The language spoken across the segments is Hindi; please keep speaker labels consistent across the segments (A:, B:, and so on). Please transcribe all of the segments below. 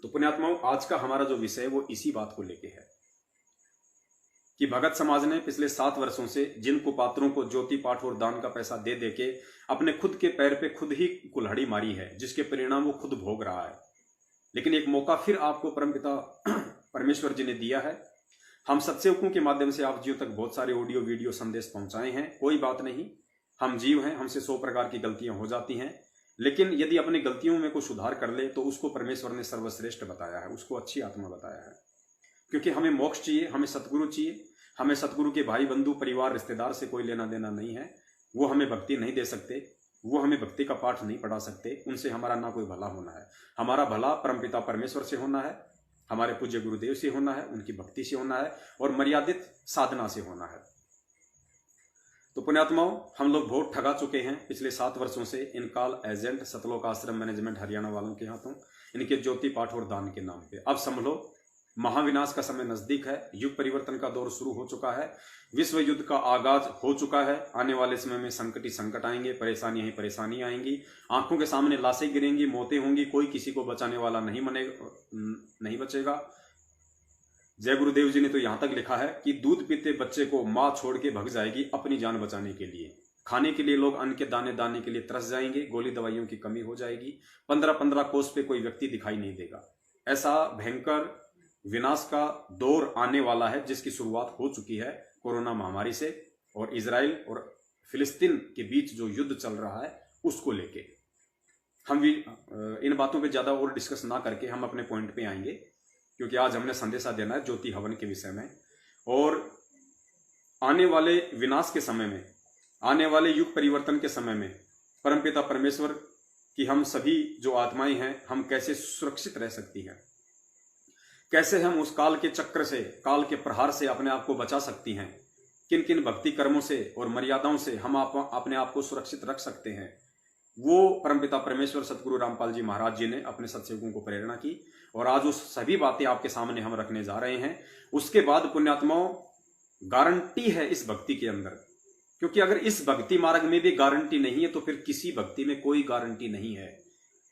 A: तो पुण्यात्माओं, आज का हमारा जो विषय है वो इसी बात को लेके है कि भगत समाज ने पिछले 7 वर्षों से जिन कुपात्रों को ज्योति पाठ और दान का पैसा दे देके अपने खुद के पैर पे खुद ही कुल्हाड़ी मारी है, जिसके परिणाम वो खुद भोग रहा है। लेकिन एक मौका फिर आपको परमपिता परमेश्वर जी ने दिया है। हम सत्सेवकों के माध्यम से आप जीव तक बहुत सारे ऑडियो वीडियो संदेश पहुंचाए हैं। कोई बात नहीं, हम जीव हैं, हमसे 100 प्रकार की गलतियां हो जाती हैं, लेकिन यदि अपनी गलतियों में कोई सुधार कर ले तो उसको परमेश्वर ने सर्वश्रेष्ठ बताया है, उसको अच्छी आत्मा बताया है। क्योंकि हमें मोक्ष चाहिए, हमें सतगुरु चाहिए। हमें सतगुरु के भाई बंधु परिवार रिश्तेदार से कोई लेना देना नहीं है। वो हमें भक्ति नहीं दे सकते, वो हमें भक्ति का पाठ नहीं पढ़ा सकते, उनसे हमारा ना कोई भला होना है। हमारा भला परमपिता परमेश्वर से होना है, हमारे पूज्य गुरुदेव से होना है, उनकी भक्ति से होना है और मर्यादित साधना से होना है। तो पुण्यात्माओं, हम लोग बहुत ठगा चुके हैं पिछले 7 वर्षों से इन काल एजेंट सतलोक आश्रम मैनेजमेंट हरियाणा वालों के हाथों, इनके ज्योति पाठ और दान के नाम पे। अब संभलो, महाविनाश का समय नजदीक है, युग परिवर्तन का दौर शुरू हो चुका है, विश्व युद्ध का आगाज हो चुका है। आने वाले समय में संकट ही संकट आएंगे, परेशानियां ही परेशानी आएंगी, आंखों के सामने लाशें गिरेंगी, मौतें होंगी, कोई किसी को बचाने वाला नहीं बचेगा। जय गुरुदेव जी ने तो यहां तक लिखा है कि दूध पीते बच्चे को मां छोड़ के भग जाएगी अपनी जान बचाने के लिए। खाने के लिए लोग अन्न के दाने दाने के लिए तरस जाएंगे, गोली दवाइयों की कमी हो जाएगी, 15-15 कोस पे कोई व्यक्ति दिखाई नहीं देगा। ऐसा भयंकर विनाश का दौर आने वाला है, जिसकी शुरुआत हो चुकी है कोरोना महामारी से, और इजराइल और फिलिस्तीन के बीच जो युद्ध चल रहा है उसको लेके हम भी इन बातों पे ज्यादा और डिस्कस ना करके हम अपने पॉइंट पे आएंगे, क्योंकि आज हमने संदेशा देना है ज्योति हवन के विषय में। और आने वाले विनाश के समय में, आने वाले युग परिवर्तन के समय में परमपिता परमेश्वर की हम सभी जो आत्माएं हैं, हम कैसे सुरक्षित रह सकती हैं, कैसे हम उस काल के चक्र से, काल के प्रहार से अपने आप को बचा सकती हैं, किन किन भक्ति कर्मों से और मर्यादाओं से हम अपने आप को सुरक्षित रख सकते हैं, वो परमपिता परमेश्वर सतगुरु रामपाल जी महाराज जी ने अपने सत्सेवकों को प्रेरणा की और आज उस सभी बातें आपके सामने हम रखने जा रहे हैं। उसके बाद पुण्यात्माओं, गारंटी है इस भक्ति के अंदर, क्योंकि अगर इस भक्ति मार्ग में भी गारंटी नहीं है तो फिर किसी भक्ति में कोई गारंटी नहीं है।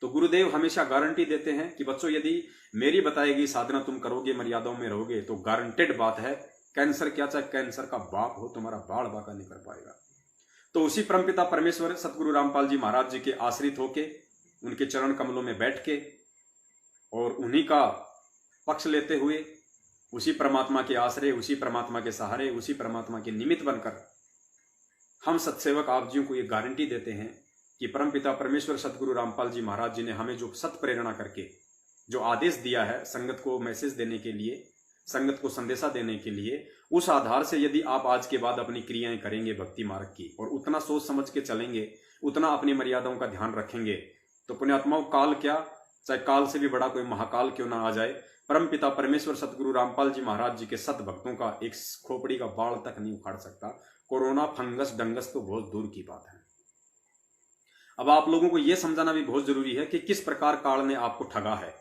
A: तो गुरुदेव हमेशा गारंटी देते हैं कि बच्चों, यदि मेरी बताई गई साधना तुम करोगे, मर्यादाओं में रहोगे, तो गारंटेड बात है, कैंसर क्या चाहे कैंसर का बाप हो, तुम्हारा बाढ़ बाका नहीं कर पाएगा। तो उसी परमपिता परमेश्वर सतगुरु रामपाल जी महाराज जी के आश्रित होके, उनके चरण कमलों में बैठ के और उन्हीं का पक्ष लेते हुए, उसी परमात्मा के आश्रय, उसी परमात्मा के सहारे, उसी परमात्मा के निमित्त बनकर हम सत्सेवक आप जी को ये गारंटी देते हैं कि परमपिता परमेश्वर सतगुरु रामपाल जी महाराज जी ने हमें जो सत प्रेरणा करके जो आदेश दिया है संगत को मैसेज देने के लिए, संगत को संदेशा देने के लिए, उस आधार से यदि आप आज के बाद अपनी क्रियाएं करेंगे भक्ति मार्ग की और उतना सोच समझ के चलेंगे, उतना अपनी मर्यादाओं का ध्यान रखेंगे, तो पुण्यात्माओं, काल क्या, चाहे काल से भी बड़ा कोई महाकाल क्यों ना आ जाए, परमपिता परमेश्वर सतगुरु रामपाल जी महाराज जी के सत भक्तों का एक खोपड़ी का बाल तक नहीं उखाड़ सकता। कोरोना, फंगस, डंगस तो बहुत दूर की बात है। अब आप लोगों को यह समझाना भी बहुत जरूरी है कि किस प्रकार काल ने आपको ठगा है,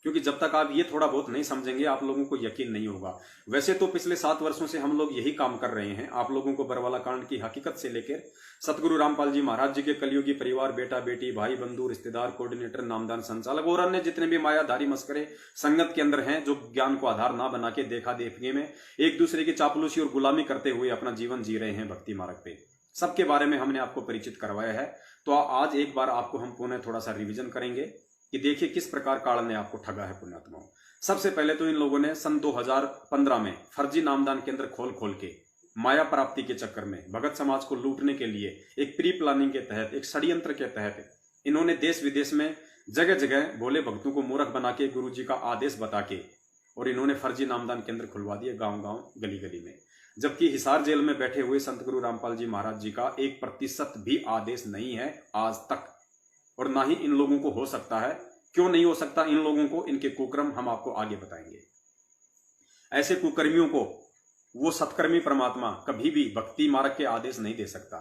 A: क्योंकि जब तक आप ये थोड़ा बहुत नहीं समझेंगे आप लोगों को यकीन नहीं होगा। वैसे तो पिछले 7 वर्षों से हम लोग यही काम कर रहे हैं, आप लोगों को बरवाला कांड की हकीकत से लेकर सतगुरु रामपाल जी महाराज जी के कलियुगी परिवार, बेटा बेटी, भाई बंधु, रिश्तेदार, कोऑर्डिनेटर, नामदान संचालक और अन्य जितने भी मायाधारी मस्करे संगत के अंदर हैं, जो ज्ञान को आधार ना बना के देखा देखने में एक दूसरे की चापलूसी और गुलामी करते हुए अपना जीवन जी रहे हैं भक्ति मार्ग पे, सबके बारे में हमने आपको परिचित करवाया है। तो आज एक बार आपको हम पुनः थोड़ा सा रिवीजन करेंगे कि देखिए किस प्रकार काल ने आपको ठगा है पुण्यात्माओं। सबसे पहले तो इन लोगों ने सन 2015 में फर्जी नामदान केंद्र खोल के माया प्राप्ति के चक्कर में भगत समाज को लूटने के लिए एक प्री प्लानिंग के तहत, एक षड्यंत्र के तहत इन्होंने देश विदेश में जगह जगह भोले भक्तों को मूर्ख बना के गुरु जी का आदेश बता के और इन्होंने फर्जी नामदान केंद्र खुलवा दिए गांव गांव, गली गली में, जबकि हिसार जेल में बैठे हुए संत गुरु रामपाल जी महाराज जी का 1% भी आदेश नहीं है आज तक, और ना ही इन लोगों को हो सकता है। क्यों नहीं हो सकता इन लोगों को? इनके कुकर्म हम आपको आगे बताएंगे। ऐसे कुकर्मियों को वो सत्कर्मी परमात्मा कभी भी भक्ति मार्ग के आदेश नहीं दे सकता।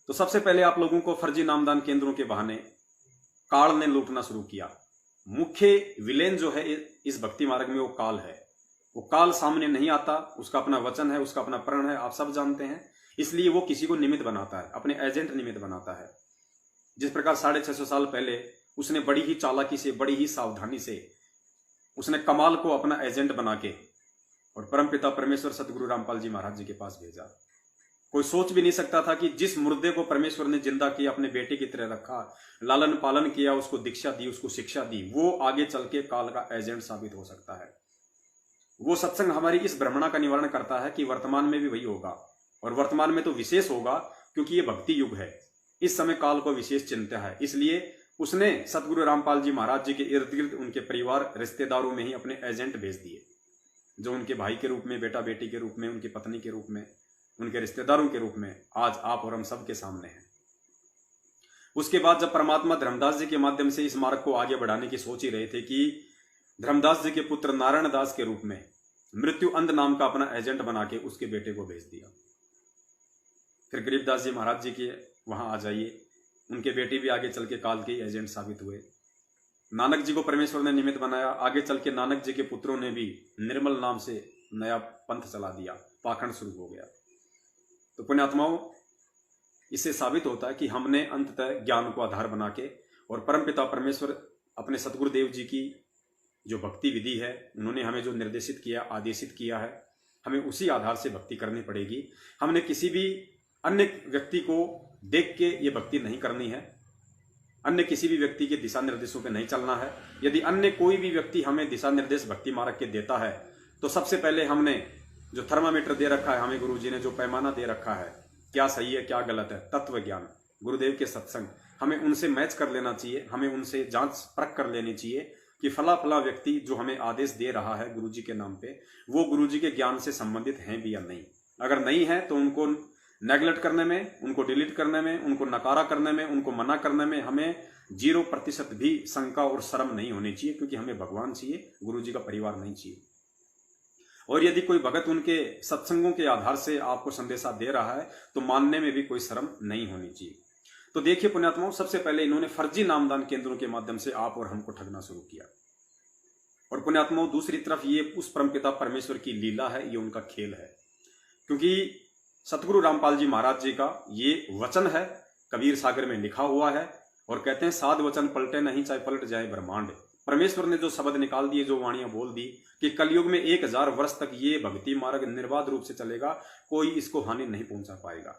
A: तो सबसे पहले आप लोगों को फर्जी नामदान केंद्रों के बहाने काल ने लूटना शुरू किया। मुख्य विलेन जो है इस भक्ति मार्ग में वो काल है। वो काल सामने नहीं आता, उसका अपना वचन है, उसका अपना प्रण है, आप सब जानते हैं। इसलिए वो किसी को निमित्त बनाता है, अपने एजेंट निमित्त बनाता है। जिस प्रकार 650 साल पहले उसने बड़ी ही चालाकी से, बड़ी ही सावधानी से उसने कमाल को अपना एजेंट बना के और परमपिता परमेश्वर सतगुरु रामपाल जी महाराज जी के पास भेजा। कोई सोच भी नहीं सकता था कि जिस मुर्दे को परमेश्वर ने जिंदा किया, अपने बेटे की तरह रखा, लालन पालन किया, उसको दीक्षा दी, उसको शिक्षा दी, वो आगे चल के काल का एजेंट साबित हो सकता है। वो सत्संग हमारी इस भ्रमणा का निवारण करता है कि वर्तमान में भी वही होगा, और वर्तमान में तो विशेष होगा क्योंकि ये भक्ति युग है। इस समय काल को विशेष चिंता है, इसलिए उसने सतगुरु रामपाल जी महाराज जी के इर्द गिर्द उनके परिवार रिश्तेदारों में ही अपने एजेंट भेज दिए, जो उनके भाई के रूप में, बेटा बेटी के रूप में, उनकी पत्नी के रूप में, उनके रिश्तेदारों के रूप में आज आप और हम सबके सामने हैं। उसके बाद जब परमात्मा धर्मदास जी के माध्यम से इस मार्ग को आगे बढ़ाने की सोच ही रहे थे कि धर्मदास जी के पुत्र नारायण दास के रूप में मृत्यु अंध नाम का अपना एजेंट बना के उसके बेटे को भेज दिया। फिर गरीबदास जी महाराज जी के वहां आ जाइए, उनके बेटे भी आगे चल के काल के एजेंट साबित हुए। नानक जी को परमेश्वर ने निमित्त बनाया, आगे चल के नानक जी के पुत्रों ने भी निर्मल नाम से नया पंथ चला दिया, पाखंड शुरू हो गया। तो पुण्यात्माओं, इससे साबित होता है कि हमने अंततः ज्ञान को आधार बना के और परमपिता परमेश्वर अपने सतगुरुदेव जी की जो भक्ति विधि है, उन्होंने हमें जो निर्देशित किया, आदेशित किया है, हमें उसी आधार से भक्ति करनी पड़ेगी। हमने किसी भी अन्य व्यक्ति को देख के ये भक्ति नहीं करनी है, अन्य किसी भी व्यक्ति के दिशा निर्देशों पे नहीं चलना है। यदि अन्य कोई भी व्यक्ति हमें दिशा निर्देश भक्ति मार्ग के देता है तो सबसे पहले हमने जो थर्मामीटर दे रखा है, हमें गुरुजी ने जो पैमाना दे रखा है, क्या सही है क्या गलत है, तत्व ज्ञान, गुरुदेव के सत्संग, हमें उनसे मैच कर लेना चाहिए, हमें उनसे जांच परख कर लेनी चाहिए कि फला फला व्यक्ति जो हमें आदेश दे रहा है गुरुजी के नाम पे, वो गुरुजी के ज्ञान से संबंधित हैं भी या नहीं। अगर नहीं है तो उनको नेगलेक्ट करने में, उनको डिलीट करने में, उनको नकारा करने में, उनको मना करने में हमें 0% भी शंका और शर्म नहीं होनी चाहिए, क्योंकि हमें भगवान चाहिए, गुरुजी का परिवार नहीं चाहिए। और यदि कोई भगत उनके सत्संगों के आधार से आपको संदेशा दे रहा है तो मानने में भी कोई शर्म नहीं होनी चाहिए। तो देखिए पुण्यात्माओं, सबसे पहले इन्होंने फर्जी नामदान केंद्रों के माध्यम से आप और हमको ठगना शुरू किया। और पुण्यात्माओं, दूसरी तरफ ये उस परमपिता परमेश्वर की लीला है, ये उनका खेल है। क्योंकि सतगुरु रामपाल जी महाराज जी का ये वचन है, कबीर सागर में लिखा हुआ है, और कहते हैं साध वचन पलटे नहीं, चाहे पलट जाए ब्रह्मांड। परमेश्वर ने जो शब्द निकाल दिए, जो वाणियां बोल दी कि कलयुग में 1000 वर्ष तक ये भक्ति मार्ग निर्बाध रूप से चलेगा, कोई इसको हानि नहीं पहुंचा पाएगा।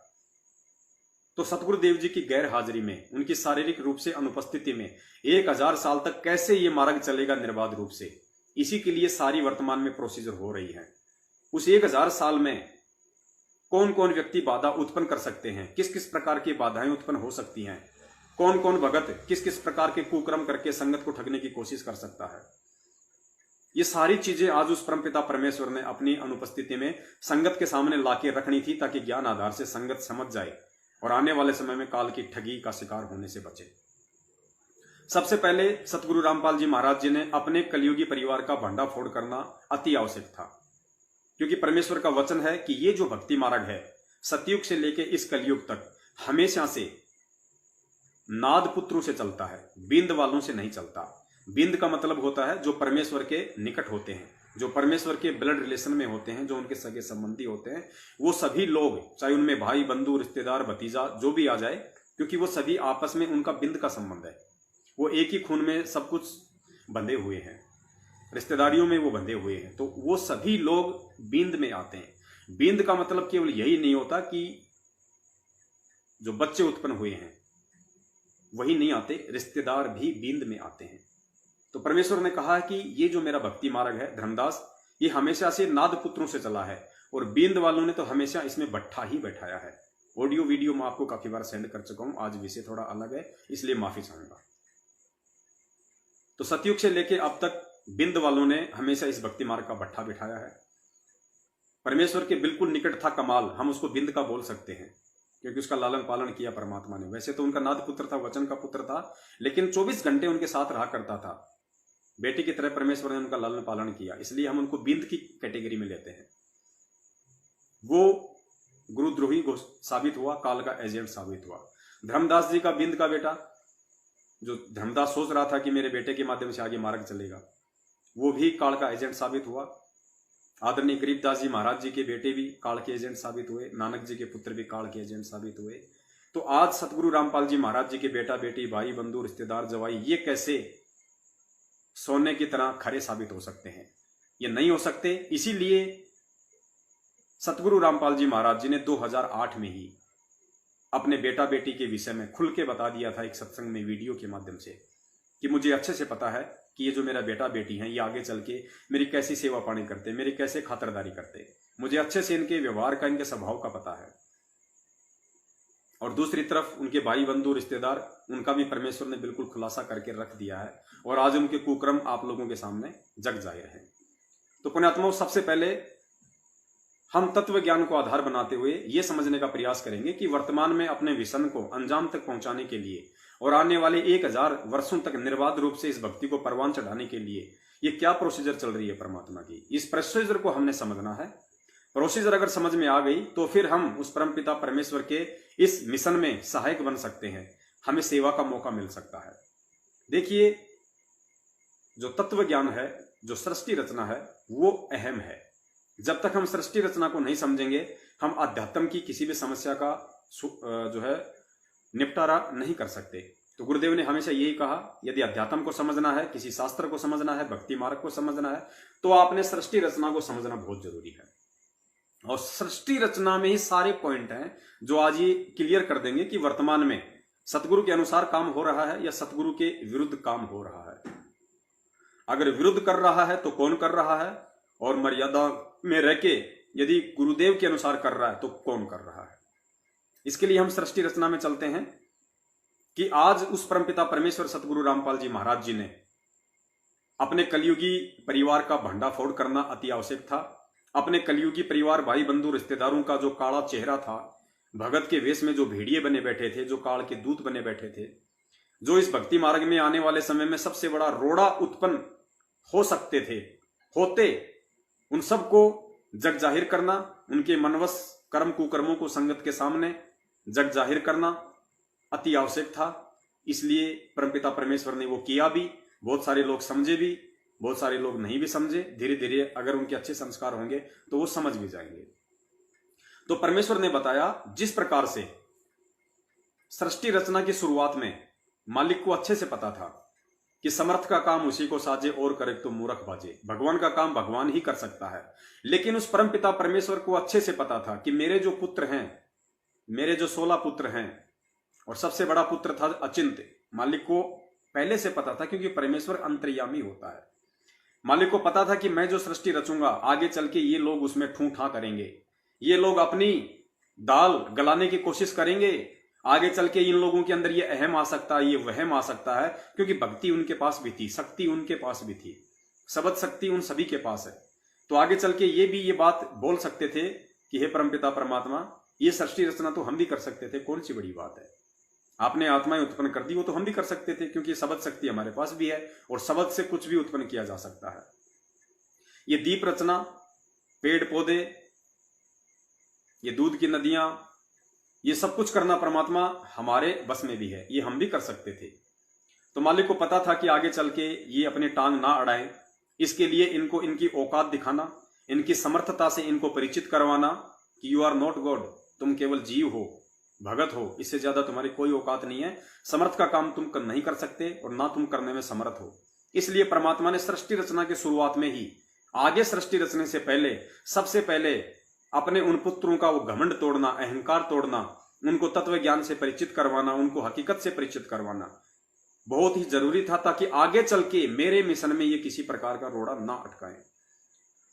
A: तो सतगुरुदेव जी की गैर हाजिरी में, उनकी शारीरिक रूप से अनुपस्थिति में 1000 साल तक कैसे ये मार्ग चलेगा निर्बाध रूप से, इसी के लिए सारी वर्तमान में प्रोसीजर हो रही है। उस 1000 साल में कौन कौन व्यक्ति बाधा उत्पन्न कर सकते हैं, किस किस प्रकार की बाधाएं उत्पन्न हो सकती हैं, कौन कौन भगत किस किस प्रकार के कुक्रम करके संगत को ठगने की कोशिश कर सकता है, ये सारी चीजें आज उस परमपिता परमेश्वर ने अपनी अनुपस्थिति में संगत के सामने लाके रखनी थी, ताकि ज्ञान आधार से संगत समझ जाए और आने वाले समय में काल की ठगी का शिकार होने से बचे। सबसे पहले सतगुरु रामपाल जी महाराज जी ने अपने कलयुगी परिवार का भंडाफोड़ करना अति आवश्यक था, क्योंकि परमेश्वर का वचन है कि ये जो भक्ति मार्ग है सतयुग से लेके इस कलयुग तक हमेशा से नाद पुत्रों से चलता है, बिंद वालों से नहीं चलता। बिंद का मतलब होता है जो परमेश्वर के निकट होते हैं, जो परमेश्वर के ब्लड रिलेशन में होते हैं, जो उनके सगे संबंधी होते हैं, वो सभी लोग, चाहे उनमें भाई बंधु रिश्तेदार भतीजा जो भी आ जाए, क्योंकि वो सभी आपस में उनका बिंद का संबंध है, वो एक ही खून में सब कुछ बंधे हुए हैं, रिश्तेदारियों में वो बंधे हुए हैं, तो वो सभी लोग बिंद में आते हैं। बिंद का मतलब केवल यही नहीं होता कि जो बच्चे उत्पन्न हुए हैं वही नहीं आते, रिश्तेदार भी बिंद में आते हैं। तो परमेश्वर ने कहा है कि ये जो मेरा भक्ति मार्ग है धर्मदास, ये हमेशा से नाद पुत्रों से चला है, और बिंद वालों ने तो हमेशा इसमें भट्ठा ही बैठाया है। ऑडियो वीडियो मैं आपको काफी बार सेंड कर चुका हूं, आज विषय थोड़ा अलग है इसलिए माफी चाहूंगा। तो सतयुग से लेके अब तक बिंद वालों ने हमेशा इस भक्ति मार्ग का भट्ठा बिठाया है। परमेश्वर के बिल्कुल निकट था कमाल, हम उसको बिंद का बोल सकते हैं, क्योंकि उसका लालन पालन किया परमात्मा ने। वैसे तो उनका नाद पुत्र था, वचन का पुत्र था, लेकिन 24 घंटे उनके साथ रहा करता था, बेटे की तरह परमेश्वर ने उनका लालन पालन किया, इसलिए हम उनको बिंद की कैटेगरी में लेते हैं। वो गुरुद्रोही साबित हुआ, काल का एजेंट साबित हुआ। धर्मदास जी का बिंद का बेटा, जो धर्मदास सोच रहा था कि मेरे बेटे के माध्यम से आगे मार्ग चलेगा, वो भी काल का एजेंट साबित हुआ। आदरणीय गरीबदास जी महाराज जी के बेटे भी काल के एजेंट साबित हुए, नानक जी के पुत्र भी काल के एजेंट साबित हुए। तो आज सतगुरु रामपाल जी महाराज जी के बेटा बेटी, भाई बंधु, रिश्तेदार, जवाई, ये कैसे सोने की तरह खरे साबित हो सकते हैं? ये नहीं हो सकते। इसीलिए सतगुरु रामपाल जी महाराज जी ने 2008 में ही अपने बेटा बेटी के विषय में खुल के बता दिया था एक सत्संग में, वीडियो के माध्यम से, कि मुझे अच्छे से पता है कि ये जो मेरा बेटा बेटी हैं, ये आगे चल के मेरी कैसी सेवा पानी करते, मेरी कैसे खातिरदारी करते, मुझे अच्छे से इनके व्यवहार का, इनके स्वभाव का पता है। और दूसरी तरफ उनके भाई बंधु, रिश्तेदार, उनका भी परमेश्वर ने बिल्कुल खुलासा करके रख दिया है, और आज उनके कुक्रम आप लोगों के सामने जग जाहिर है। तो पुण्यात्माओं, सबसे पहले हम तत्व ज्ञान को आधार बनाते हुए यह समझने का प्रयास करेंगे कि वर्तमान में अपने विजन को अंजाम तक पहुंचाने के लिए और आने वाले 1000 वर्षों तक निर्बाध रूप से इस भक्ति को परवान चढ़ाने के लिए ये क्या प्रोसीजर चल रही है परमात्मा की, इस प्रोसीजर को हमने समझना है। प्रोसीजर अगर समझ में आ गई तो फिर हम उस परमपिता परमेश्वर के इस मिशन में सहायक बन सकते हैं, हमें सेवा का मौका मिल सकता है। देखिए, जो तत्व ज्ञान है, जो सृष्टि रचना है, वो अहम है। जब तक हम सृष्टि रचना को नहीं समझेंगे, हम अध्यात्म की किसी भी समस्या का जो है निपटारा नहीं कर सकते। तो गुरुदेव ने हमेशा यही कहा, यदि अध्यात्म को समझना है, किसी शास्त्र को समझना है, भक्ति मार्ग को समझना है, तो आपने सृष्टि रचना को समझना बहुत जरूरी है। और सृष्टि रचना में ही सारे पॉइंट हैं जो आज ये क्लियर कर देंगे कि वर्तमान में सतगुरु के अनुसार काम हो रहा है या सतगुरु के विरुद्ध काम हो रहा है। अगर विरुद्ध कर रहा है तो कौन कर रहा है, और मर्यादा में रह के यदि गुरुदेव के अनुसार कर रहा है तो कौन कर रहा है। इसके लिए हम सृष्टि रचना में चलते हैं कि आज उस परमपिता परमेश्वर सतगुरु रामपाल जी महाराज जी ने अपने कलयुगी परिवार का भंडाफोड़ करना अति आवश्यक था। अपने कलयुगी परिवार, भाई बंधु, रिश्तेदारों का जो काला चेहरा था, भगत के वेश में जो भेड़िए बने बैठे थे, जो काल के दूत बने बैठे थे, जो इस भक्ति मार्ग में आने वाले समय में सबसे बड़ा रोड़ा उत्पन्न हो सकते थे, होते, उन सबको जग जाहिर करना, उनके मनवश कर्म कुकर्मों को संगत के सामने जग जाहिर करना अति आवश्यक था। इसलिए परमपिता परमेश्वर ने वो किया भी। बहुत सारे लोग समझे भी, बहुत सारे लोग नहीं भी समझे। धीरे धीरे अगर उनके अच्छे संस्कार होंगे तो वो समझ भी जाएंगे। तो परमेश्वर ने बताया, जिस प्रकार से सृष्टि रचना की शुरुआत में मालिक को अच्छे से पता था कि समर्थ का काम उसी को साजे और करे तो मूर्ख बाजे। भगवान का काम भगवान ही कर सकता है। लेकिन उस परमपिता परमेश्वर को अच्छे से पता था कि मेरे जो पुत्र हैं, मेरे जो 16 पुत्र हैं, और सबसे बड़ा पुत्र था अचिंत्य। मालिक को पहले से पता था, क्योंकि परमेश्वर अंतर्यामी होता है। मालिक को पता था कि मैं जो सृष्टि रचूंगा, आगे चल के ये लोग उसमें ठूं ठा करेंगे, ये लोग अपनी दाल गलाने की कोशिश करेंगे, आगे चल के इन लोगों के अंदर ये अहम आ सकता है, ये वहम आ सकता है, क्योंकि भक्ति उनके पास भी थी, शक्ति उनके पास भी थी, शब्द शक्ति उन सभी के पास है। तो आगे चल के ये भी ये बात बोल सकते थे कि हे परमपिता परमात्मा, ये सृष्टि रचना तो हम भी कर सकते थे, कौन सी बड़ी बात है, आपने आत्माएं उत्पन्न कर दी, वो तो हम भी कर सकते थे, क्योंकि शब्द शक्ति हमारे पास भी है और शब्द से कुछ भी उत्पन्न किया जा सकता है। ये दीप रचना, पेड़ पौधे, ये दूध की नदियां, ये सब कुछ करना परमात्मा हमारे बस में भी है, ये हम भी कर सकते थे। तो मालिक को पता था कि आगे चल के ये अपने टांग ना अड़ाएं, इसके लिए इनको इनकी औकात दिखाना, इनकी समर्थता से इनको परिचित करवाना कि यू आर नॉट गॉड, तुम केवल जीव हो, भगत हो, इससे ज्यादा तुम्हारी कोई औकात नहीं है, समर्थ का काम तुम नहीं कर सकते और ना तुम करने में समर्थ हो। इसलिए परमात्मा ने सृष्टि रचना के शुरुआत में ही, आगे सृष्टि रचने से पहले, सबसे पहले अपने उन पुत्रों का वो घमंड तोड़ना, अहंकार तोड़ना, उनको तत्व ज्ञान से परिचित करवाना, उनको हकीकत से परिचित करवाना बहुत ही जरूरी था, ताकि आगे चल के मेरे मिशन में ये किसी प्रकार का रोड़ा ना अटकाए।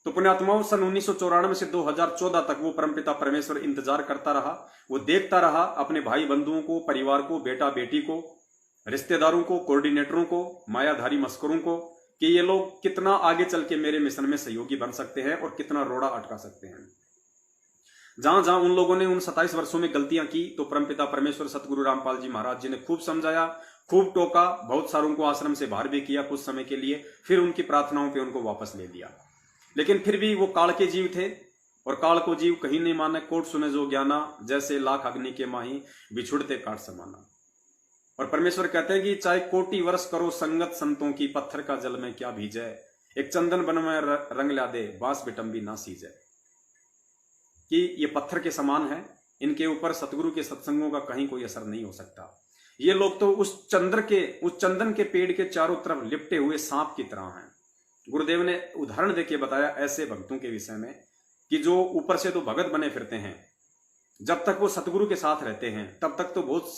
A: तो पुण्यात्माओं, सन 1994 से 2014 तक वो परमपिता परमेश्वर इंतजार करता रहा, वो देखता रहा अपने भाई बंधुओं को, परिवार को, बेटा बेटी को, रिश्तेदारों को, कोऑर्डिनेटरों को, मायाधारी मस्करों को, कि ये लोग कितना आगे चल के मेरे मिशन में सहयोगी बन सकते हैं और कितना रोड़ा अटका सकते हैं। जहां जहां उन लोगों ने उन 27 वर्षों में गलतियां की, तो परमपिता परमेश्वर सतगुरु रामपाल जी महाराज जी ने खूब समझाया, खूब टोका, बहुत सारों को आश्रम से बाहर भी किया कुछ समय के लिए, फिर उनकी प्रार्थनाओं पे उनको वापस ले लिया। लेकिन फिर भी वो काल के जीव थे, और काल को जीव कहीं नहीं माने, कोट सुने जो ज्ञाना, जैसे लाख अग्नि के माही, बिछुड़ते काट समाना। और परमेश्वर कहते हैं कि चाहे कोटि वर्ष करो संगत संतों की, पत्थर का जल में क्या भीजे, एक चंदन बन में रंग ला दे, बांस बिटम्बी ना सीजे। कि ये पत्थर के समान है, इनके ऊपर सतगुरु के सत्संगों का कहीं कोई असर नहीं हो सकता। ये लोग तो उस चंदन के पेड़ के चारों तरफ लिपटे हुए सांप की तरह हैं। गुरुदेव ने उदाहरण देके बताया ऐसे भक्तों के विषय में कि जो ऊपर से तो भगत बने फिरते हैं, जब तक वो सतगुरु के साथ रहते हैं तब तक तो बहुत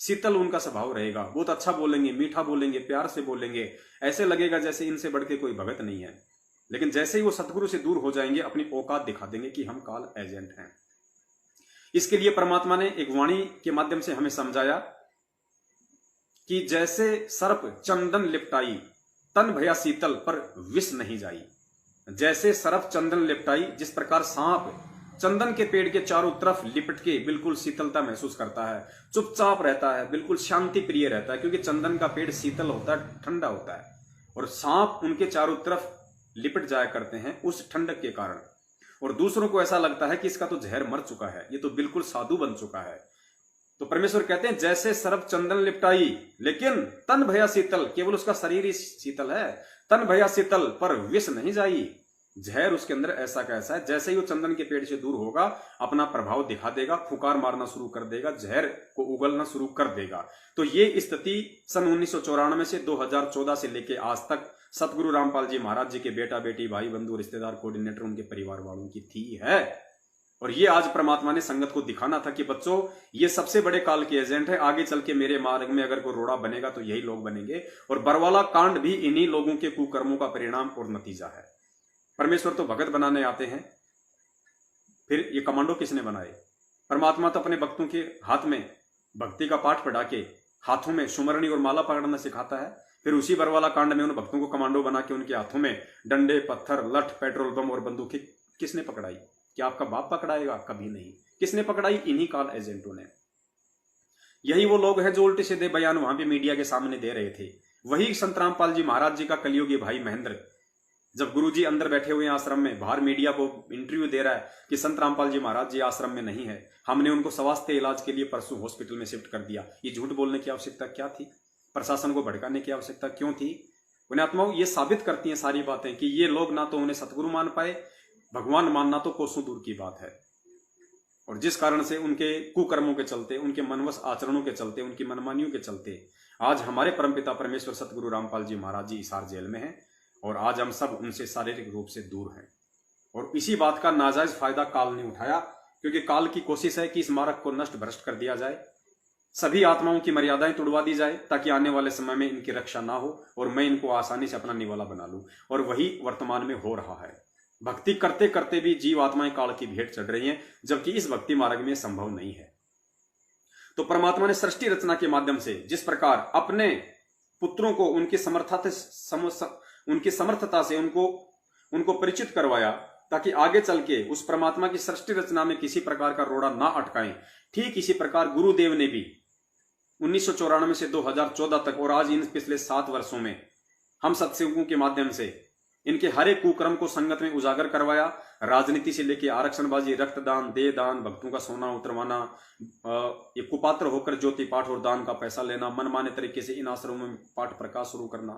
A: शीतल उनका स्वभाव रहेगा, बहुत अच्छा बोलेंगे, मीठा बोलेंगे, प्यार से बोलेंगे, ऐसे लगेगा जैसे इनसे बढ़ के कोई भगत नहीं है। लेकिन जैसे ही वो सतगुरु से दूर हो जाएंगे अपनी औकात दिखा देंगे कि हम काल एजेंट हैं। इसके लिए परमात्मा ने एक वाणी के माध्यम से हमें समझाया कि जैसे सर्प चंदन लिपटाई तन भया शीतल पर विष नहीं जाई। जैसे सर्प चंदन लिपटाई, जिस प्रकार सांप चंदन के पेड़ के चारों तरफ लिपट के बिल्कुल शीतलता महसूस करता है, चुपचाप रहता है, बिल्कुल शांति प्रिय रहता है, क्योंकि चंदन का पेड़ शीतल होता है, ठंडा होता है, और सांप उनके चारों तरफ लिपट जाया करते हैं उस ठंडक के कारण। और दूसरों को ऐसा लगता है कि इसका तो जहर मर चुका है, ये तो बिल्कुल साधु बन चुका है। तो परमेश्वर कहते हैं जैसे सर्प चंदन लिपटाई, लेकिन तन भया शीतल, केवल उसका शरीर ही शीतल है, तन भया शीतल पर विष नहीं जाई। जहर उसके अंदर ऐसा कैसा है, जैसे ही वो चंदन के पेड़ से दूर होगा अपना प्रभाव दिखा देगा, फुकार मारना शुरू कर देगा, जहर को उगलना शुरू कर देगा। तो ये स्थिति सन 1994 से 2014 से लेके आज तक सतगुरु रामपाल जी महाराज जी के बेटा बेटी भाई बंधु रिश्तेदार कोऑर्डिनेटर उनके परिवार वालों की थी है। और ये आज परमात्मा ने संगत को दिखाना था कि बच्चों ये सबसे बड़े काल के एजेंट है, आगे चल के मेरे मार्ग में अगर कोई रोड़ा बनेगा तो यही लोग बनेंगे। और बरवाला कांड भी इन्हीं लोगों के कुकर्मों का परिणाम और नतीजा है। परमेश्वर तो भगत बनाने आते हैं, फिर ये कमांडो किसने बनाए? परमात्मा तो अपने भक्तों के हाथ में भक्ति का पाठ पढ़ा के हाथों में सुमरणी और माला पकड़ना सिखाता है, फिर उसी बरवाला कांड में उन भक्तों को कमांडो बना के उनके हाथों में डंडे, पत्थर, लठ, पेट्रोल बम और बंदूकें किसने पकड़ाई? क्या आपका बाप पकड़ाएगा? कभी नहीं। किसने पकड़ाई? इन्हीं काल एजेंटों ने। यही वो लोग हैं जो उल्टे सीधे बयान वहां पे मीडिया के सामने दे रहे थे। वही संत रामपाल जी महाराज जी का कलयुगी भाई महेंद्र, जब गुरुजी अंदर बैठे हुए आश्रम में, बाहर मीडिया को इंटरव्यू दे रहा है कि संत रामपाल जी महाराज जी आश्रम में नहीं है, हमने उनको स्वास्थ्य इलाज के लिए परसों हॉस्पिटल में शिफ्ट कर दिया। ये झूठ बोलने की आवश्यकता क्या थी? प्रशासन को भड़काने की आवश्यकता क्यों थी? पुण्यात्माओं, ये साबित करती हैं सारी बातें कि ये लोग ना तो उन्हें सतगुरु मान पाए, भगवान मानना तो कोसों दूर की बात है। और जिस कारण से उनके कुकर्मों के चलते, उनके मनवश आचरणों के चलते, उनकी मनमानियों के चलते आज हमारे परमपिता परमेश्वर सतगुरु रामपाल जी महाराज जी हिसार जेल में हैं और आज हम सब उनसे शारीरिक रूप से दूर हैं। और इसी बात का नाजायज फायदा काल ने उठाया, क्योंकि काल की कोशिश है कि इस मार्ग को नष्ट भ्रष्ट कर दिया जाए, सभी आत्माओं की मर्यादाएं तोड़वा दी जाए, ताकि आने वाले समय में इनकी रक्षा ना हो और मैं इनको आसानी से अपना निवाला बना लूं। और वही वर्तमान में हो रहा है। भक्ति करते करते भी जीव आत्माएं काल की भेंट चढ़ रही हैं, जबकि इस भक्ति मार्ग में संभव नहीं है। तो परमात्मा ने सृष्टि रचना के माध्यम से जिस प्रकार अपने पुत्रों को उनकी समर्थता से उनको परिचित करवाया, ताकि आगे चल के उस परमात्मा की सृष्टि रचना में किसी प्रकार का रोड़ा ना अटकाएं, ठीक इसी प्रकार गुरुदेव ने भी 1994 से 2014 तक और आज इन पिछले 7 वर्षों में हम सत्संगों के माध्यम से इनके हर एक कुकर्म को संगत में उजागर करवाया। राजनीति से लेकर आरक्षणबाजी, रक्तदान, देहदान, भक्तों का सोना उतरवाना, ये कुपात्र होकर ज्योति पाठ और दान का पैसा लेना, मनमाने तरीके से इन आश्रमों में पाठ प्रकाश शुरू करना,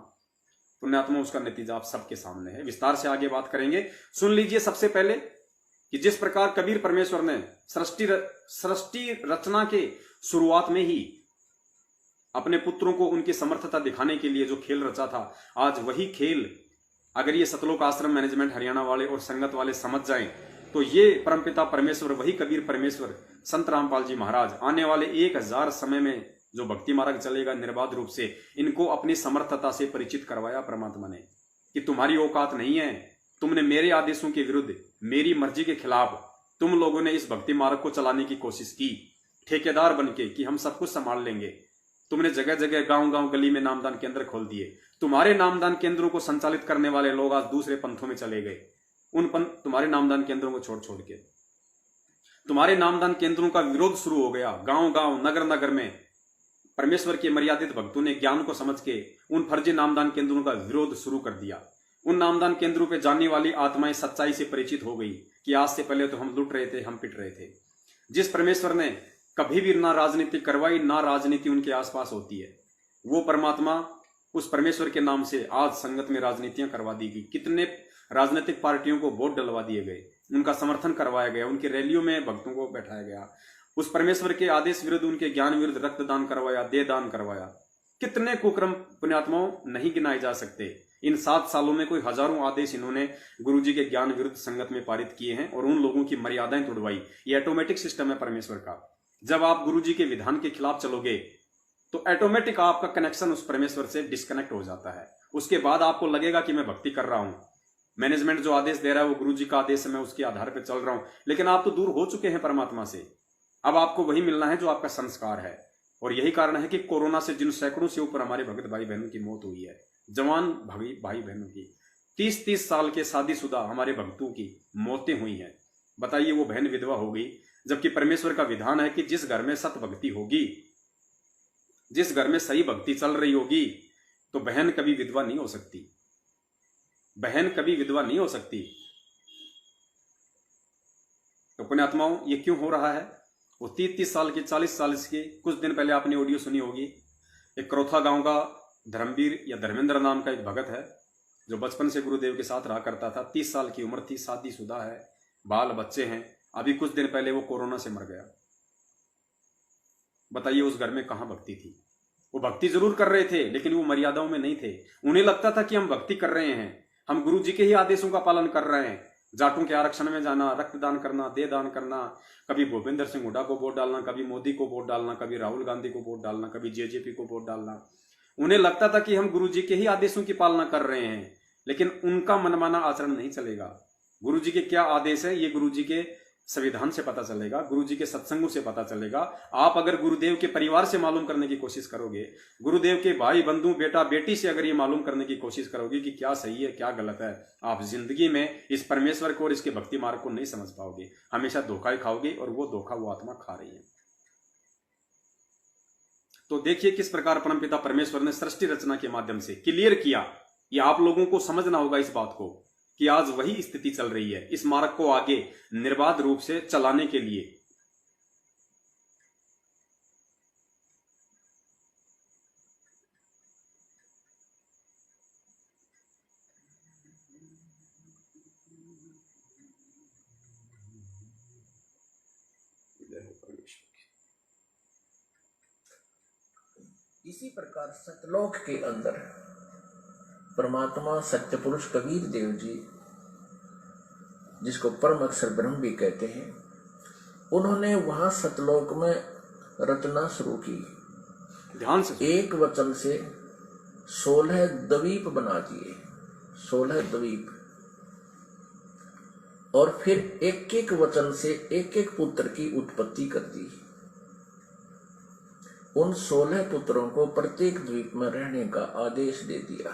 A: पुण्यात्मा उसका नतीजा आप सबके सामने है। विस्तार से आगे बात करेंगे। सुन लीजिए सबसे पहले कि जिस प्रकार कबीर परमेश्वर ने सृष्टि रचना के शुरुआत में ही अपने पुत्रों को उनकी समर्थता दिखाने के लिए जो खेल रचा था, आज वही खेल अगर ये सतलोक आश्रम मैनेजमेंट हरियाणा वाले और संगत वाले समझ जाएं, तो ये परमपिता परमेश्वर, वही कबीर परमेश्वर, संत रामपाल जी महाराज आने वाले 1000 समय में जो भक्ति मार्ग चलेगा निर्बाध रूप से, इनको अपनी समर्थता से परिचित करवाया परमात्मा ने कि तुम्हारी औकात नहीं है, तुमने मेरे आदेशों के विरुद्ध, मेरी मर्जी के खिलाफ तुम लोगों ने इस भक्ति मार्ग को चलाने की कोशिश की, ठेकेदार बनके कि हम सब कुछ संभाल लेंगे। तुमने जगह जगह गांव गांव गली में नामदान केंद्र खोल दिए। तुम्हारे नामदान केंद्रों को संचालित करने वाले लोग आज दूसरे पंथों में चले गए। तुम्हारे नामदान केंद्रों को छोड़ छोड़ के तुम्हारे नामदान केंद्रों का विरोध शुरू हो गया। गांव गांव, नगर नगर में परमेश्वर के मर्यादित भक्तों ने ज्ञान को समझ के उन फर्जी नामदान केंद्रों का विरोध शुरू कर दिया। उन नामदान केंद्रों पे जाने वाली आत्माएं सच्चाई से परिचित हो गई कि आज से पहले तो हम लुट रहे थे, हम पिट रहे थे। जिस परमेश्वर ने कभी भी ना राजनीति करवाई, ना राजनीति उनके आसपास होती है, वो परमात्मा, उस परमेश्वर के नाम से आज संगत में राजनीतियां करवा दी गई। कितने राजनीतिक पार्टियों को वोट डलवा दिए गए, उनका समर्थन करवाया गया, उनकी रैलियों में भक्तों को बैठाया गया, उस परमेश्वर के आदेश विरुद्ध, उनके ज्ञान विरुद्ध रक्तदान करवाया, देहदान करवाया। कितने कुकर्म पुण्यात्माओं नहीं गिनाए जा सकते। इन 7 सालों में कोई हजारों आदेश इन्होंने गुरुजी के ज्ञान विरुद्ध संगत में पारित किए हैं और उन लोगों की मर्यादाएं तोड़वाई। ये ऑटोमेटिक सिस्टम है परमेश्वर का। जब आप गुरुजी के विधान के खिलाफ चलोगे तो ऑटोमेटिक आपका कनेक्शन उस परमेश्वर से डिस्कनेक्ट हो जाता है। उसके बाद आपको लगेगा कि मैं भक्ति कर रहा हूं, मैनेजमेंट जो आदेश दे रहा है वो गुरुजी का आदेश है, मैं उसके आधार पर चल रहा हूं, लेकिन आप तो दूर हो चुके हैं परमात्मा से। अब आपको वही मिलना है जो आपका संस्कार है। और यही कारण है कि कोरोना से जिन सैकड़ों से ऊपर हमारे भगत भाई बहनों की मौत हुई है, जवान भाई बहनों की, 30-30 साल के शादीशुदा हमारे भक्तों की मौतें हुई हैं। बताइए, वो बहन विधवा हो गई, जबकि परमेश्वर का विधान है कि जिस घर में सत भक्ति होगी, जिस घर में सही भक्ति चल रही होगी, तो बहन कभी विधवा नहीं हो सकती। बहन कभी विधवा नहीं हो सकती। तो पुण्यात्माओं, ये क्यों हो रहा है? वो 30-30 साल की, 40 साल की, कुछ दिन पहले आपने ऑडियो सुनी होगी, एक करौथा गांव का धर्मवीर या धर्मेंद्र नाम का एक भगत है जो बचपन से गुरुदेव के साथ रहा करता था। 30 साल की उम्र थी, शादीशुदा है, बाल बच्चे हैं। अभी कुछ दिन पहले वो कोरोना से मर गया। बताइए, उस घर में कहां भक्ति थी? वो भक्ति जरूर कर रहे थे, लेकिन वो मर्यादाओं में नहीं थे। उन्हें लगता था कि हम भक्ति कर रहे हैं, हम गुरु जी के ही आदेशों का पालन कर रहे हैं। जाटों के आरक्षण में जाना, रक्तदान करना, देहदान करना, कभी भूपेंद्र सिंह हुड्डा को वोट डालना, कभी मोदी को वोट डालना, कभी राहुल गांधी को वोट डालना, कभी जेजेपी को वोट डालना। उन्हें लगता था कि हम गुरु जी के ही आदेशों की पालना कर रहे हैं, लेकिन उनका मनमाना आचरण नहीं चलेगा। गुरु जी के क्या आदेश है, ये गुरु जी के संविधान से पता चलेगा, गुरु जी के सत्संगों से पता चलेगा। आप अगर गुरुदेव के परिवार से मालूम करने की कोशिश करोगे, गुरुदेव के भाई बंधु बेटा बेटी से अगर ये मालूम करने की कोशिश करोगे कि क्या सही है क्या गलत है, आप जिंदगी में इस परमेश्वर को और इसके भक्ति मार्ग को नहीं समझ पाओगे। हमेशा धोखा ही खाओगे, और वो धोखा वो आत्मा खा रही है। तो देखिए किस प्रकार परमपिता परमेश्वर ने सृष्टि रचना के माध्यम से क्लियर किया। ये आप लोगों को समझना होगा इस बात को कि आज वही स्थिति चल रही है, इस मार्ग को आगे निर्बाध रूप से चलाने के लिए।
B: इसी प्रकार सतलोक के अंदर परमात्मा सत्य पुरुष कबीर देव जी, जिसको परम अक्षर ब्रह्म भी कहते हैं, उन्होंने वहां सतलोक में रचना शुरू की।
A: ध्यान से
B: एक वचन से 16 द्वीप बना दिए, 16 द्वीप, और फिर एक एक वचन से एक एक पुत्र की उत्पत्ति कर दी। उन 16 पुत्रों को प्रत्येक द्वीप में रहने का आदेश दे दिया,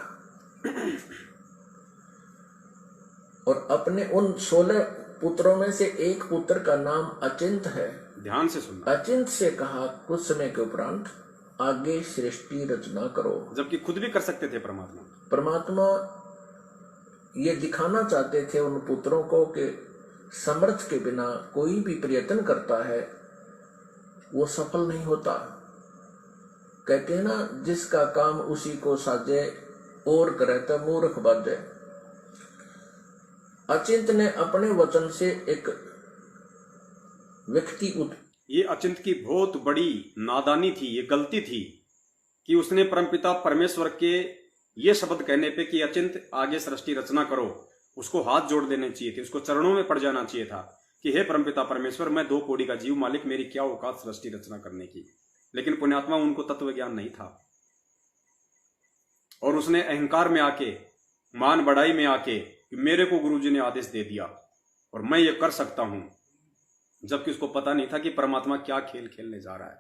B: और अपने उन 16 पुत्रों में से एक पुत्र का नाम अचिंत है।
A: ध्यान से सुनना।
B: अचिंत से कहा कुछ समय के उपरांत आगे सृष्टि रचना करो।
A: जबकि खुद भी कर सकते थे परमात्मा।
B: परमात्मा ये दिखाना चाहते थे उन पुत्रों को कि समर्थ के बिना कोई भी प्रयत्न करता है वो सफल नहीं होता। कहते हैं ना, जिसका काम उसी को साजे और करे तो मूर्ख बाजे। अचिंत ने अपने वचन से एक व्यक्ति
A: ये अचिंत की बहुत बड़ी नादानी थी, ये गलती थी कि उसने परमपिता परमेश्वर के ये शब्द कहने पे कि अचिंत आगे सृष्टि रचना करो, उसको हाथ जोड़ देने चाहिए थे, उसको चरणों में पड़ जाना चाहिए था कि हे परमपिता परमेश्वर, मैं 2 कौड़ी का जीव मालिक, मेरी क्या औकात सृष्टि रचना करने की। लेकिन पुण्यात्मा, उनको तत्व ज्ञान नहीं था, और उसने अहंकार में आके, मान बढ़ाई में आके, मेरे को गुरुजी ने आदेश दे दिया और मैं ये कर सकता हूं, जबकि उसको पता नहीं था कि परमात्मा क्या खेल खेलने जा रहा है।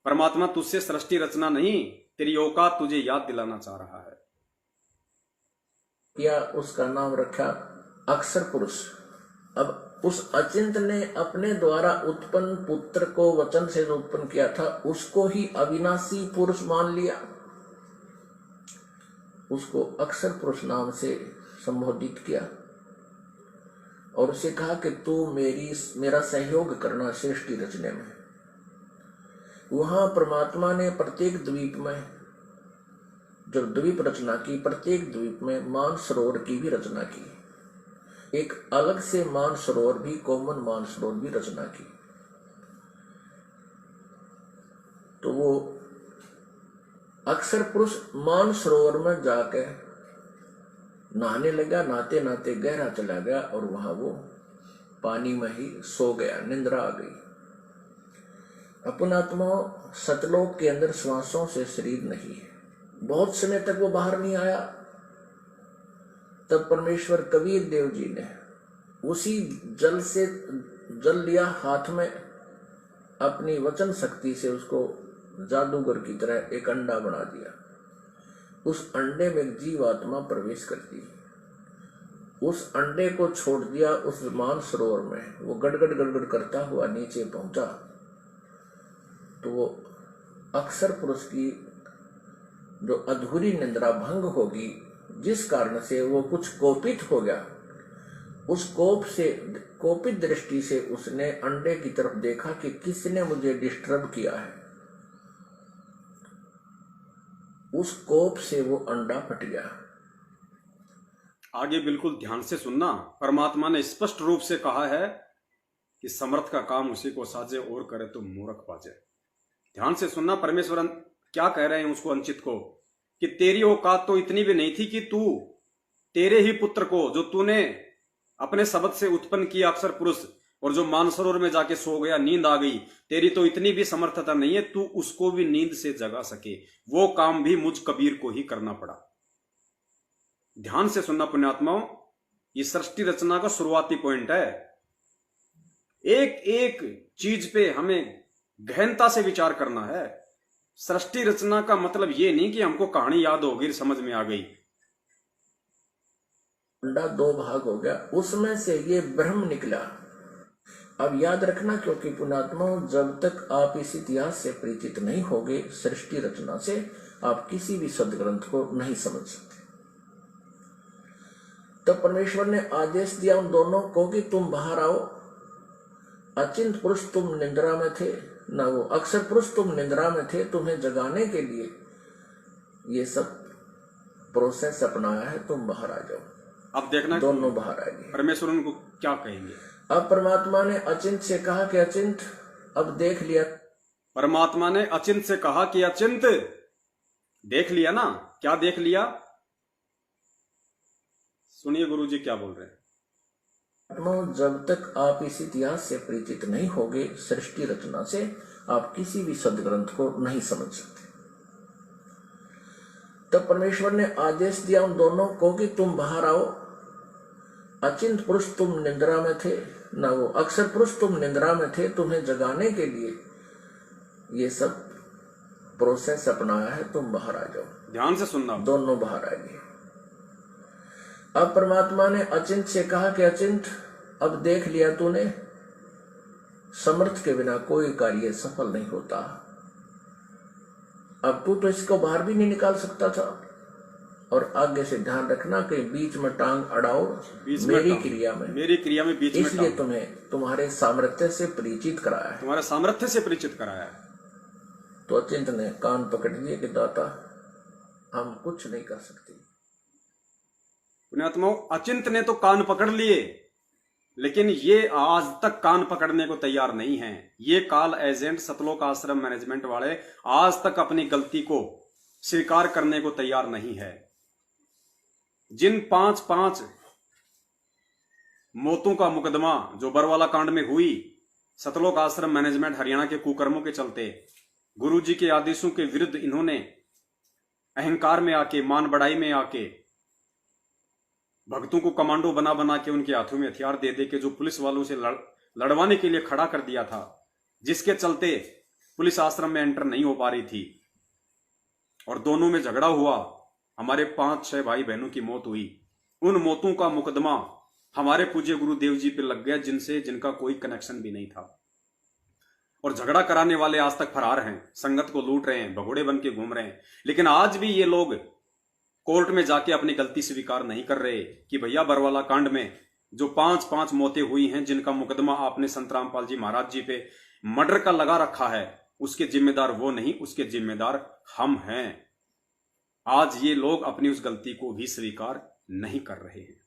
A: परमात्मा तुझसे सृष्टि रचना नहीं, तेरी औकात तुझे याद दिलाना चाह रहा है।
B: या उसका नाम रखा अक्षर पुरुष। अब उस अचिंत ने अपने द्वारा उत्पन्न पुत्र को वचन से जो उत्पन्न किया था उसको ही अविनाशी पुरुष मान लिया, उसको अक्षर पुरुष नाम से संबोधित किया और उसे कहा कि तू मेरा सहयोग करना सृष्टि रचने में। वहां परमात्मा ने प्रत्येक द्वीप में जब द्वीप रचना की, प्रत्येक द्वीप में मानसरोवर की भी रचना की, एक अलग से मानसरोवर भी, कॉमन मानसरोवर भी रचना की। तो वो अक्सर पुरुष मानसरोवर में जाके नहाने लगा, नहाते नहाते गहरा चला गया और वहां वो पानी में ही सो गया, निंद्रा आ गई। अपनात्मा सतलोक के अंदर श्वासों से शरीर नहीं है, बहुत समय तक वो बाहर नहीं आया। तब परमेश्वर कबीर देव जी ने उसी जल से जल लिया हाथ में, अपनी वचन शक्ति से उसको जादूगर की तरह एक अंडा बना दिया। उस अंडे में एक जीवात्मा प्रवेश करती, उस अंडे को छोड़ दिया उस मानसरोवर में, वो गड़गड़ गड़गड़ करता हुआ नीचे पहुंचा। तो वो अक्सर पुरुष की जो अधूरी निद्रा भंग होगी, जिस कारण से वो कुछ कोपित हो गया, उस कोपित दृष्टि से उसने अंडे की तरफ देखा कि किसने मुझे डिस्टर्ब किया है। उस कोप से वो अंडा फट गया।
A: आगे बिल्कुल ध्यान से सुनना। परमात्मा ने स्पष्ट रूप से कहा है कि समर्थ का काम उसी को साजे और करे तो मूर्ख बाजे। ध्यान से सुनना। परमेश्वर क्या कह रहे हैं उसको, अंचित को, कि तेरी औकात तो इतनी भी नहीं थी कि तू तेरे ही पुत्र को, जो तूने अपने शब्द से उत्पन्न किया अक्सर पुरुष, और जो मानसरोवर में जाके सो गया, नींद आ गई, तेरी तो इतनी भी समर्थता नहीं है तू उसको भी नींद से जगा सके। वो काम भी मुझ कबीर को ही करना पड़ा। ध्यान से सुनना पुण्यात्माओं, ये सृष्टि रचना का शुरुआती पॉइंट है। एक एक चीज पे हमें गहनता से विचार करना है। सृष्टि रचना का मतलब ये नहीं कि हमको कहानी याद हो गई, समझ में आ गई।
B: अंडा दो भाग हो गया, उसमें से ये ब्रह्म निकला। अब याद रखना, क्योंकि पुण्यात्मा, जब तक आप इस इतिहास से परिचित नहीं होगे, सृष्टि रचना से, आप किसी भी सदग्रंथ को नहीं समझ सकते। तब परमेश्वर ने आदेश दिया उन दोनों को कि तुम बाहर आओ। अचिंत पुरुष तुम निद्रा में थे, ना वो अक्सर पुरुष तुम निद्रा में थे, तुम्हें जगाने के लिए ये सब प्रोसेस अपनाया है, तुम बाहर आ जाओ।
A: अब देखना
B: दोनों बाहर आएंगे।
A: परमेश्वर उनको क्या कहेंगे।
B: अब परमात्मा ने अचिंत से कहा कि अचिंत, अब देख लिया।
A: परमात्मा ने अचिंत से कहा कि अचिंत, देख लिया ना। क्या देख लिया? सुनिए गुरुजी क्या बोल रहे हैं।
B: जब तक आप इस इतिहास से परिचित नहीं होगे, सृष्टि रचना से, आप किसी भी सदग्रंथ को नहीं समझ सकते। तब परमेश्वर ने आदेश दिया उन दोनों को कि तुम बाहर आओ। अचिंत पुरुष तुम निद्रा में थे, ना वो अक्सर पुरुष तुम निद्रा में थे, तुम्हें जगाने के लिए ये सब प्रोसेस अपनाया है, तुम बाहर आ जाओ।
A: ध्यान से सुनना।
B: दोनों बाहर आएंगे। अब परमात्मा ने अचिंत से कहा कि अचिंत, अब देख लिया तूने, समर्थ के बिना कोई कार्य सफल नहीं होता। अब तू तो इसको बाहर भी नहीं निकाल सकता था। और आगे से ध्यान रखना कि बीच में टांग अड़ाओ मेरी क्रिया में,
A: बीच में,
B: इसलिए तुम्हें तुम्हारे सामर्थ्य से परिचित कराया है,
A: तुम्हारे सामर्थ्य से परिचित कराया है।
B: तो अचिंत ने कान पकड़ लिए कि दाता, हम कुछ नहीं कर सकते।
A: पुण्यात्माओं, अचिंत ने तो कान पकड़ लिए, लेकिन ये आज तक कान पकड़ने को तैयार नहीं है। ये काल एजेंट, सतलोक आश्रम मैनेजमेंट वाले आज तक अपनी गलती को स्वीकार करने को तैयार नहीं है। जिन 5 मौतों का मुकदमा जो बरवाला कांड में हुई, सतलोक आश्रम मैनेजमेंट हरियाणा के कुकर्मों के चलते, गुरुजी के आदेशों के विरुद्ध इन्होंने अहंकार में आके, मान बढ़ाई में आके, भक्तों को कमांडो बना बना के उनके हाथों में हथियार दे दे के जो पुलिस वालों से लड़वाने के लिए खड़ा कर दिया था, जिसके चलते पुलिस आश्रम में एंटर नहीं हो पा रही थी और दोनों में झगड़ा हुआ। हमारे 5-6 भाई बहनों की मौत हुई। उन मौतों का मुकदमा हमारे पूज्य गुरुदेव जी पे लग गया, जिनका कोई कनेक्शन भी नहीं था। और झगड़ा कराने वाले आज तक फरार हैं, संगत को लूट रहे हैं, भगोड़े बन के घूम रहे हैं। लेकिन आज भी ये लोग कोर्ट में जाके अपनी गलती स्वीकार नहीं कर रहे कि भैया बरवाला कांड में जो 5 मौतें हुई हैं, जिनका मुकदमा आपने संत रामपाल जी महाराज जी पे मर्डर का लगा रखा है, उसके जिम्मेदार वो नहीं, उसके जिम्मेदार हम हैं। आज ये लोग अपनी उस गलती को भी स्वीकार नहीं कर रहे हैं।